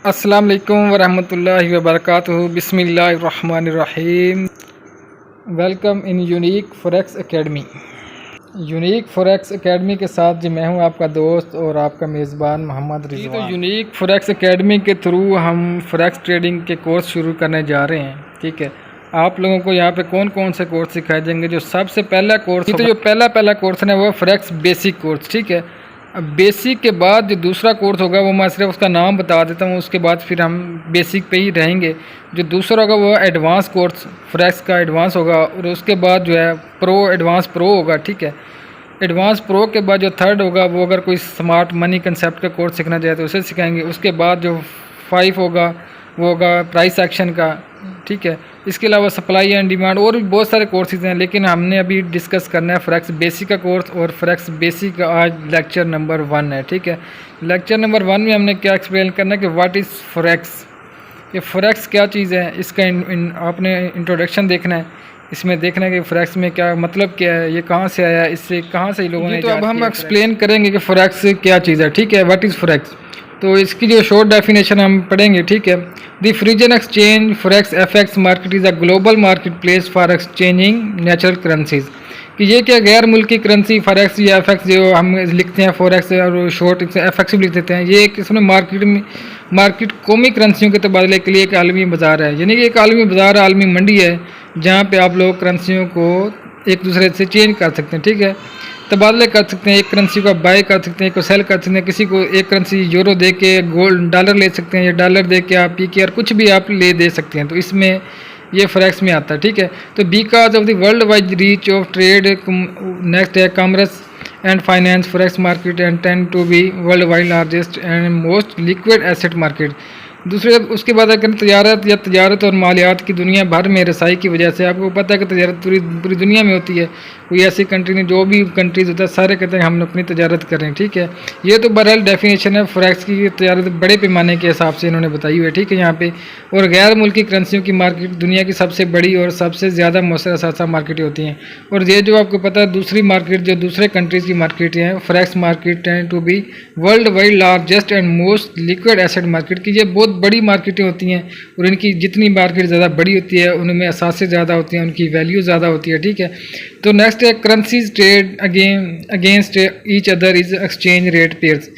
अस्सलाम वालेकुम वरहमतुल्लाहि वबरकातुहू। बिस्मिल्लाहिर्रहमानिर्रहीम। Welcome in unique forex academy. Unique forex academy के साथ जी मैं हूं आपका दोस्त और आपका मेज़बान मोहम्मद रिजवान। तो यूनिक फॉरेक्स एकेडमी के थ्रू हम फॉरेक्स ट्रेडिंग के कोर्स शुरू करने जा रहे हैं। ठीक है, आप लोगों को यहाँ पे कौन कौन से कोर्स सिखाए जाएंगे। जो सबसे पहला कोर्स तो जो पहला कोर्स है वो फॉरेक्स बेसिक कोर्स। ठीक है, अब बेसिक के बाद जो दूसरा कोर्स होगा वो मैं सिर्फ उसका नाम बता देता हूँ, उसके बाद फिर हम बेसिक पे ही रहेंगे। जो दूसरा होगा वो एडवांस कोर्स फॉरेक्स का एडवांस होगा, और उसके बाद जो है एडवांस प्रो होगा। ठीक है, एडवांस प्रो के बाद जो थर्ड होगा वो अगर कोई स्मार्ट मनी कंसेप्ट का कोर्स सीखना चाहे तो उसे सिखाएंगे। उसके बाद जो 5 होगा वो होगा प्राइस एक्शन का। ठीक है, इसके अलावा सप्लाई एंड डिमांड और भी बहुत सारे कोर्सेज हैं, लेकिन हमने अभी डिस्कस करना है फॉरेक्स बेसिक का कोर्स। और फॉरेक्स बेसिक का आज लेक्चर नंबर 1 है। ठीक है, लेक्चर नंबर 1 में हमने क्या एक्सप्लेन करना है कि व्हाट इज़ फॉरेक्स, ये फॉरेक्स क्या चीज़ है, इसका आपने इंट्रोडक्शन देखना है। इसमें देखना है कि फॉरेक्स में क्या मतलब क्या है, ये कहाँ से आया, इससे कहाँ से लोगों ने। तो अब हम एक्सप्लेन करेंगे कि फॉरेक्स क्या चीज़ है। ठीक है, व्हाट इज़ फॉरेक्स, तो इसकी जो शॉर्ट डेफिनेशन हम पढ़ेंगे। ठीक है, the फ्रीजन exchange forex FX market is a global market place for exchanging natural currencies. कि ये क्या गैर मुल्की करेंसी फॉरेक्स या एफएक्स जो हम लिखते हैं फॉरेक्स और शॉर्ट एफएक्स भी लिख देते हैं, ये एक इसमें मार्केट कौमी करेंसियों के तबादले के लिए एक आलमी बाज़ार है। यानी कि एक आलमी बाज़ार आलमी मंडी है जहाँ पे आप लोग करेंसियों को एक दूसरे से चेंज कर सकते हैं। ठीक है, तबादले कर सकते हैं, एक करेंसी को बाय कर सकते हैं, एक को सेल कर सकते हैं। किसी को एक करेंसी यूरो दे के गोल्ड डॉलर ले सकते हैं, या डॉलर दे के आप पीकेआर कुछ भी आप ले दे सकते हैं। तो इसमें ये फॉरेक्स में आता है। ठीक है, तो because of the world wide reach of trade, next है commerce and finance forex market and tend to be world wide largest and most liquid asset market. दूसरे उसके बाद अगर तजारत और मालियात की दुनिया भर में रसाई की वजह से, आपको पता है कि तजारत पूरी दुनिया में होती है। कोई ऐसी कंट्री नहीं, जो भी कंट्रीज होता है सारे कहते हैं हम अपनी तजारत कर रहे हैं। ठीक है, ये तो बहरहाल डेफिनेशन है फॉरेक्स की। तजारत बड़े पैमाने के हिसाब से इन्होंने बताई हुई है। ठीक है, यहाँ पे और गैर मुल्की करेंसियों की मार्केट दुनिया की सबसे बड़ी और सबसे ज़्यादा मौसर असासा मार्केटें होती हैं। और ये जो आपको पता है दूसरी मार्केट जो दूसरे कंट्रीज़ की मार्केटें हैं, forex market tend to be world wide largest and most liquid asset market. की ये बहुत बड़ी मार्केटें होती हैं, और इनकी जितनी मार्केट ज़्यादा बड़ी होती है उनमें असासे ज़्यादा होती हैं, उनकी वैल्यू ज़्यादा होती है। ठीक है, तो नेक्स्ट है currencies trade against each other is exchange rate pairs.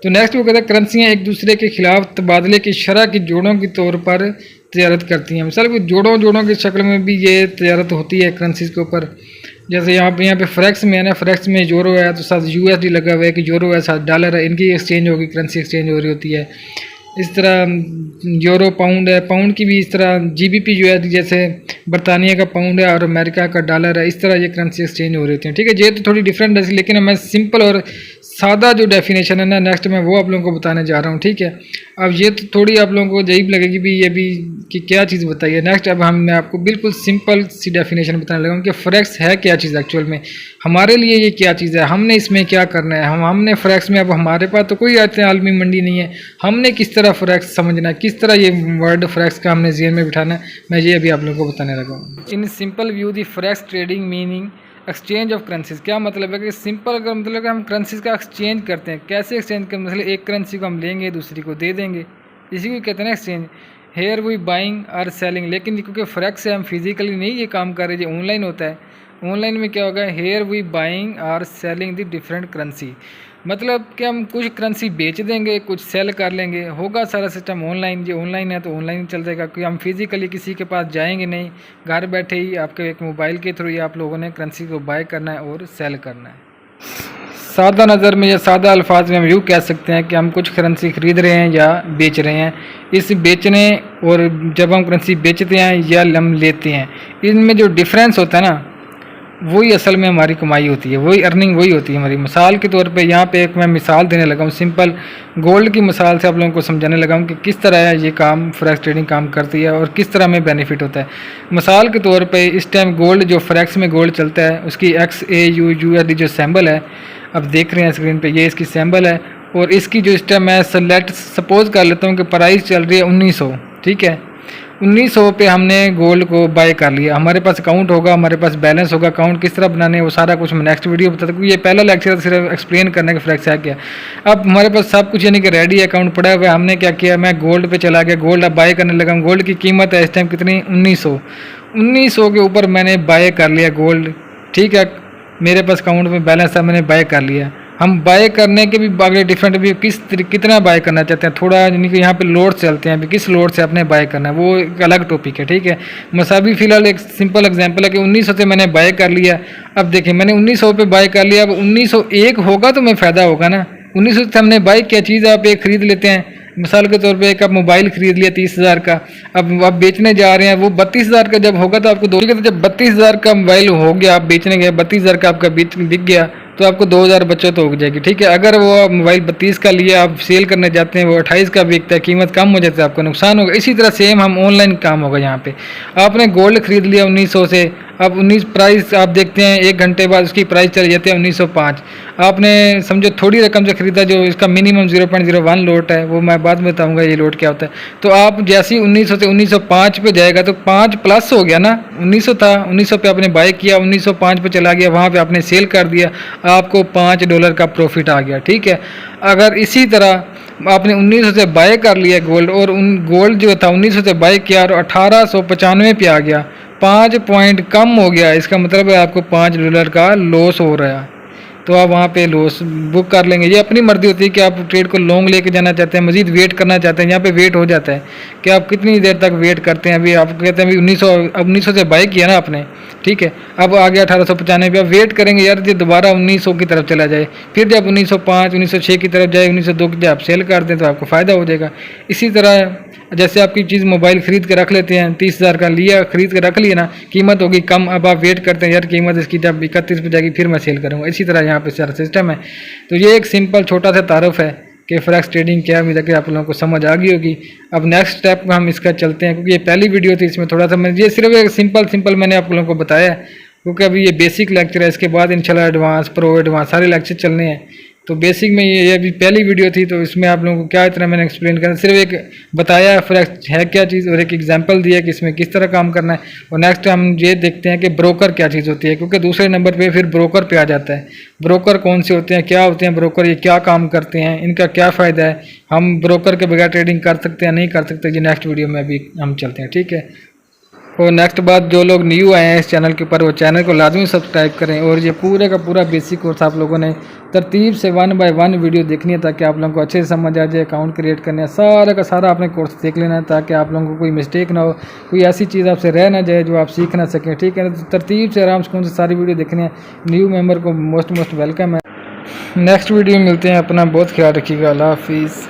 तो नेक्स्ट वो कहता है करेंसियाँ एक दूसरे के खिलाफ तबादले की शरह की जोड़ों के तौर पर तजारत करती हैं। मिसाल को जोड़ों की शक्ल में भी ये तजारत होती है करेंसीज के ऊपर। जैसे यहाँ पे फॉरेक्स में है ना, फॉरेक्स में यूरो है तो साथ यूएसडी लगा हुआ है कि यूरो है, साथ डॉलर है, इनकी एक्सचेंज होगी, करेंसी एक्सचेंज हो रही होती है। इस तरह यूरो पाउंड है, पाउंड की भी इस तरह जीबीपी जो है जैसे बरतानिया का पाउंड है और अमेरिका का डॉलर है, इस तरह ये करेंसी एक्सचेंज हो रही होती है। ठीक है, ये तो थोड़ी डिफरेंट है, लेकिन मैं सिंपल और सादा जो डेफिनेशन है ना नेक्स्ट मैं वो आप लोगों को बताने जा रहा हूँ। ठीक है, अब ये तो थोड़ी आप लोगों को अजीब लगेगी भी ये भी कि क्या चीज़ बताइए। नेक्स्ट अब मैं आपको बिल्कुल सिंपल सी डेफिनेशन बताने लगा हूँ कि फॉरेक्स है क्या चीज़ एक्चुअल में, हमारे लिए ये क्या चीज़ है, हमने इसमें क्या करना है। हमने फॉरेक्स में, अब हमारे पास तो कोई आलमी मंडी नहीं है, हमने किस तरह फॉरेक्स समझना है, किस तरह ये वर्ड फॉरेक्स का हमने ज़हन में बिठाना है, मैं ये अभी आप लोगों को बताने लगा हूँ। In simple view the forex trading meaning exchange of currencies. क्या मतलब है कि सिंपल का मतलब कि हम करेंसीज का एक्सचेंज करते हैं। कैसे एक्सचेंज करते हैं, मतलब एक करेंसी को हम लेंगे दूसरी को दे देंगे, इसी को कहते हैं ना एक्सचेंज। हेयर वी बाइंग और सेलिंग, लेकिन क्योंकि फॉरेक्स से हम फिजिकली नहीं ये काम कर रहे, ये ऑनलाइन होता है। ऑनलाइन में क्या होगा, हेयर वी बाइंग और सेलिंग द डिफरेंट करेंसी, मतलब कि हम कुछ करेंसी बेच देंगे, कुछ सेल कर लेंगे, होगा सारा सिस्टम ऑनलाइन। ये ऑनलाइन है तो ऑनलाइन चल जाएगा, क्योंकि हम फिजिकली किसी के पास जाएंगे नहीं, घर बैठे ही आपके एक मोबाइल के थ्रू ही आप लोगों ने करेंसी को बाय करना है और सेल करना है। सादा नज़र में या सादा अल्फाज में हम यूँ कह सकते हैं कि हम कुछ करेंसी ख़रीद रहे हैं या बेच रहे हैं। इस बेचने और जब हम करेंसी बेचते हैं या हम लेते हैं, इनमें जो डिफरेंस होता है ना वही असल में हमारी कमाई होती है, वही अर्निंग वही होती है हमारी। मिसाल के तौर पे यहाँ पे एक मैं मिसाल देने लगा हूँ, सिंपल गोल्ड की मिसाल से आप लोगों को समझाने लगा हूँ कि किस तरह ये काम फॉरेक्स ट्रेडिंग काम करती है और किस तरह हमें बेनिफिट होता है। मिसाल के तौर पे इस टाइम गोल्ड जो फॉरेक्स में गोल्ड चलता है उसकी XAUUSD जो सैम्बल है, अब देख रहे हैं स्क्रीन पर, ये इसकी सैम्बल है। और इसकी जो इस टाइम मैं सपोज कर लेता हूँ कि प्राइस चल रही है 1900। ठीक है, 1900 पे हमने गोल्ड को बाय कर लिया। हमारे पास अकाउंट होगा, हमारे पास बैलेंस होगा, अकाउंट किस तरह बनाने वो सारा कुछ मैं नेक्स्ट वीडियो बताता हूँ। ये पहला लेक्चर सिर्फ एक्सप्लेन करने का फॉरेक्स है क्या। अब हमारे पास सब कुछ यानी कि रेडी अकाउंट पड़ा हुआ है। हमने क्या किया, मैं गोल्ड पे चला गया, गोल्ड अब बाय करने लगा। गोल्ड की कीमत है इस टाइम कितनी, 1900 के ऊपर मैंने बाय कर लिया गोल्ड। ठीक है, मेरे पास अकाउंट में बैलेंस था, मैंने बाय कर लिया। हम बाय करने के भी अगले डिफरेंट भी कितना बाय करना चाहते हैं, थोड़ा यानी कि यहाँ पे लोड चलते हैं, अभी किस लोड से आपने बाय करना है वो एक अलग टॉपिक है। ठीक है, मसाबी फिलहाल एक सिंपल एग्जांपल है कि 1900 से मैंने बाय कर लिया। अब देखिए मैंने 1900 पे बाय कर लिया, अब 1901 होगा तो मैं फ़ायदा होगा ना। 1900 से हमने बाय क्या चीज़ आप एक ख़रीद लेते हैं, मिसाल के तौर पे एक आप मोबाइल खरीद लिया 30,000 का, अब आप बेचने जा रहे हैं, वो 32,000 का जब होगा तो आपको दो, जब 32,000 का मोबाइल हो गया, आप बेचने गए 32,000 का आपका बिक गया तो आपको 2,000 बचत तो हो जाएगी। ठीक है, अगर वो मोबाइल 32 का लिए आप सेल करने जाते हैं, वो 28 का बिकता है, कीमत कम हो जाती है, आपको नुकसान होगा। इसी तरह सेम हम ऑनलाइन काम होगा। यहाँ पे आपने गोल्ड खरीद लिया 1900 से, अब 19 प्राइस आप देखते हैं 1 घंटे बाद उसकी प्राइस चली जाती है 1905। आपने समझो थोड़ी रकम से खरीदा, जो इसका मिनिमम 0.01 लोट है, वो मैं बाद में बताऊंगा ये लोट क्या होता है। तो आप जैसे ही 1900 से 1905 पे जाएगा तो 5 प्लस हो गया ना। 1900 था, 1900 पे आपने बाय किया, 1905 पे चला गया, वहाँ पे आपने सेल कर दिया, आपको $5 का प्रॉफिट आ गया। ठीक है, अगर इसी तरह आपने 1900 से बाय कर लिया गोल्ड, और उन गोल्ड जो था 1900 से बाय किया और 1895 पे आ गया, 5 पॉइंट कम हो गया, इसका मतलब है आपको $5 का लॉस हो रहा है। तो आप वहाँ पे लॉस बुक कर लेंगे। ये अपनी मर्जी होती है कि आप ट्रेड को लॉन्ग लेके जाना चाहते हैं, मजीद वेट करना चाहते हैं। यहाँ पे वेट हो जाता है कि आप कितनी देर तक वेट करते हैं। अभी आप कहते हैं अभी 1900 से बाय किया ना आपने, ठीक है, अब आ गया 1895, आप वेट करेंगे यार ये दोबारा 1900 की तरफ चला जाए, फिर जब 1905 1906 की तरफ जाए, 1902 की जब आप सेल कर दें तो आपको फ़ायदा हो जाएगा। इसी तरह जैसे आपकी चीज़ मोबाइल ख़रीद के रख लेते हैं, 30,000 का लिया, ख़रीद के रख लिया ना, कीमत होगी कम, अब आप वेट करते हैं यार कीमत इसकी जब 31 पे जाएगी फिर मैं सेल करूँगा। इसी तरह यहाँ पे सारा सिस्टम है। तो ये एक सिंपल छोटा सा तारुफ है कि फॉरेक्स ट्रेडिंग क्या है। उम्मीद है कि आप लोगों को समझ आ गई होगी। अब नेक्स्ट स्टेप में हम इसका चलते हैं, क्योंकि ये पहली वीडियो थी, इसमें थोड़ा सा मैं ये सिर्फ एक सिंपल मैंने आप लोगों को बताया है, क्योंकि अभी ये बेसिक लेक्चर है, इसके बाद इंशाल्लाह एडवांस प्रो एडवांस सारे लेक्चर चलने हैं। तो बेसिक में ये अभी पहली वीडियो थी, तो इसमें आप लोगों को क्या इतना मैंने एक्सप्लेन करना, सिर्फ एक बताया फॉरेक्स है क्या चीज़ और एक एग्जांपल दिया कि इसमें किस तरह काम करना है। और नेक्स्ट हम ये देखते हैं कि ब्रोकर क्या चीज़ होती है, क्योंकि दूसरे नंबर पे फिर ब्रोकर पे आ जाता है। ब्रोकर कौन से होते हैं, क्या होते हैं ब्रोकर, ये क्या काम करते हैं, इनका क्या फ़ायदा है, हम ब्रोकर के बगैर ट्रेडिंग कर सकते हैं नहीं कर सकते, ये नेक्स्ट वीडियो में भी हम चलते हैं। ठीक है, और नेक्स्ट बात, जो लोग न्यू आए हैं इस चैनल के ऊपर वो चैनल को लाजमी सब्सक्राइब करें। और ये पूरे का पूरा बेसिक कोर्स आप लोगों ने तरतीब से 1 बाय 1 वीडियो देखनी है, ताकि आप लोगों को अच्छे से समझ आ जाए। अकाउंट क्रिएट करने है, सारा का सारा आपने कोर्स देख लेना है, ताकि आप लोगों को कोई मिस्टेक ना हो, कोई ऐसी चीज़ आपसे रह ना जाए जो आप सीख ना सकें। ठीक है, तो तरतीब से आराम से सारी वीडियो देखनी है। न्यू मेम्बर को मोस्ट वेलकम है। नेक्स्ट वीडियो मिलते हैं, अपना बहुत ख्याल रखिएगा। अल्लाह हाफिज़।